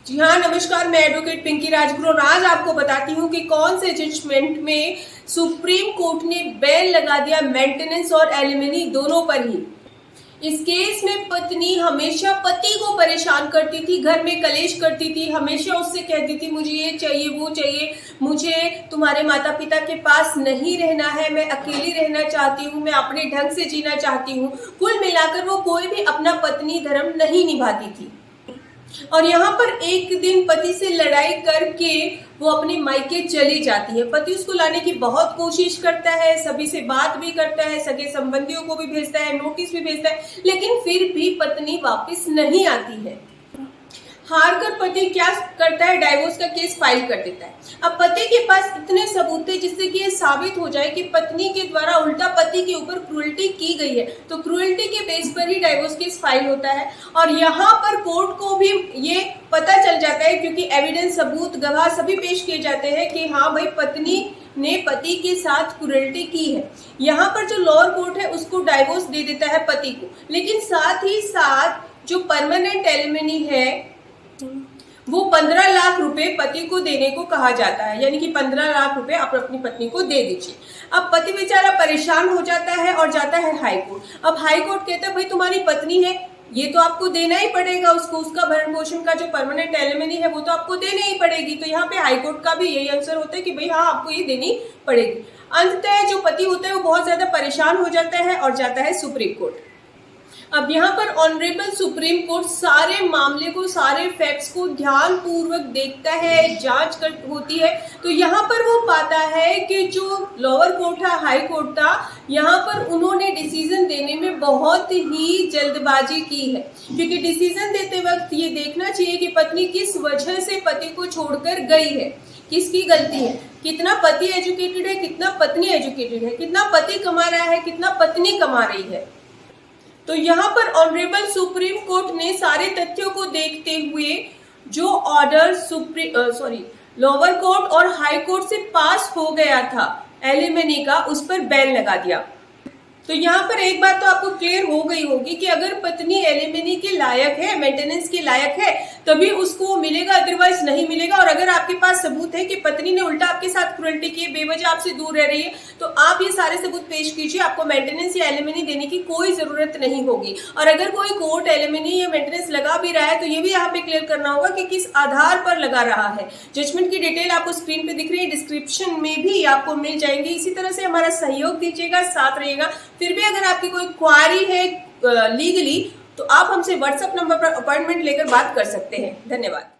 जी हाँ, नमस्कार। मैं एडवोकेट पिंकी राजगुरु और आज आपको बताती हूँ कि कौन से जजमेंट में सुप्रीम कोर्ट ने बैन लगा दिया मेंटेनेंस और एलिमनी दोनों पर ही। इस केस में पत्नी हमेशा पति को परेशान करती थी, घर में कलेश करती थी, हमेशा उससे कहती थी मुझे ये चाहिए वो चाहिए, मुझे तुम्हारे माता पिता के पास नहीं रहना है, मैं अकेली रहना चाहती हूँ, मैं अपने ढंग से जीना चाहती हूँ। कुल मिलाकर वो कोई भी अपना पत्नी धर्म नहीं निभाती थी। और यहाँ पर एक दिन पति से लड़ाई करके वो अपने मायके चली जाती है। पति उसको लाने की बहुत कोशिश करता है, सभी से बात भी करता है, सगे संबंधियों को भी भेजता है, नोटिस भी भेजता है, लेकिन फिर भी पत्नी वापस नहीं आती है। हार कर पति क्या करता है, डाइवोर्स का केस फाइल कर देता है। अब पति के पास इतने सबूत थे जिससे कि ये साबित हो जाए कि पत्नी के द्वारा उल्टा पति के ऊपर क्रूएल्टी की गई है, तो क्रूएल्टी के बेस पर ही डाइवोर्स केस फाइल होता है। और यहाँ पर कोर्ट को भी ये पता चल जाता है, क्योंकि एविडेंस, सबूत, गवाह सभी पेश किए जाते हैं कि हाँ भाई पत्नी ने पति के साथ क्रूएल्टी की है। यहाँ पर जो लोअर कोर्ट है उसको डाइवोर्स दे देता है पति को, लेकिन साथ ही साथ जो परमानेंट एलिमनी है वो 15 लाख रुपए पति को देने को कहा जाता है, यानी कि 15 लाख रुपए आप अपनी पत्नी को दे दीजिए। अब पति बेचारा परेशान हो जाता है और जाता है हाई कोर्ट। अब हाई कोर्ट कहता है भाई तुम्हारी पत्नी है, ये तो आपको देना ही पड़ेगा उसको, उसका भरण पोषण का जो परमानेंट एलिमनी है वो तो आपको देनी ही पड़ेगी। तो यहाँ पे हाई कोर्ट का भी यही आंसर होता है कि भाई हाँ आपको ये देनी पड़ेगी। अंततः जो पति होता है वो बहुत ज्यादा परेशान हो जाता है और जाता है सुप्रीम कोर्ट। अब यहाँ पर ऑनरेबल सुप्रीम कोर्ट सारे मामले को, सारे फैक्ट्स को ध्यान पूर्वक देखता है, जांच होती है, तो यहाँ पर वो पाता है कि जो लोअर कोर्ट था, हाई कोर्ट था, यहाँ पर उन्होंने डिसीजन देने में बहुत ही जल्दबाजी की है। क्योंकि डिसीजन देते वक्त ये देखना चाहिए कि पत्नी किस वजह से पति को छोड़कर गई है, किसकी गलती है, कितना पति एजुकेटेड है, कितना पत्नी एजुकेटेड है, कितना पति कमा रहा है, कितना पत्नी कमा रही है। तो यहाँ पर ऑनरेबल सुप्रीम कोर्ट ने सारे तथ्यों को देखते हुए जो ऑर्डर लोअर कोर्ट और हाई कोर्ट से पास हो गया था एलिमनी का, उस पर बैन लगा दिया। तो यहाँ पर एक बात तो आपको क्लियर हो गई होगी कि अगर पत्नी एलिमनी के लायक है, मेंटेनेंस के लायक है, तभी उसको मिलेगा, अदरवाइज नहीं मिलेगा। और अगर आपके पास सबूत है कि पत्नी ने उल्टा आपके साथ क्रूएल्टी की, बेवजह आपसे दूर रह रही है, तो आप ये सारे सबूत पेश कीजिए, आपको मेंटेनेंस या एलिमनी देने की कोई जरूरत नहीं होगी। और अगर कोई कोर्ट एलिमनी या मेंटेनेंस लगा भी रहा है तो ये भी यहाँ पे क्लियर करना होगा कि किस आधार पर लगा रहा है। जजमेंट की डिटेल आपको स्क्रीन पे दिख रही है, डिस्क्रिप्शन में भी आपको मिल जाएंगे। इसी तरह से हमारा सहयोग दीजिएगा, साथ रहिएगा। फिर भी अगर आपकी कोई क्वारी है लीगली, तो आप हमसे व्हाट्सएप नंबर पर अपॉइंटमेंट लेकर बात कर सकते हैं। धन्यवाद।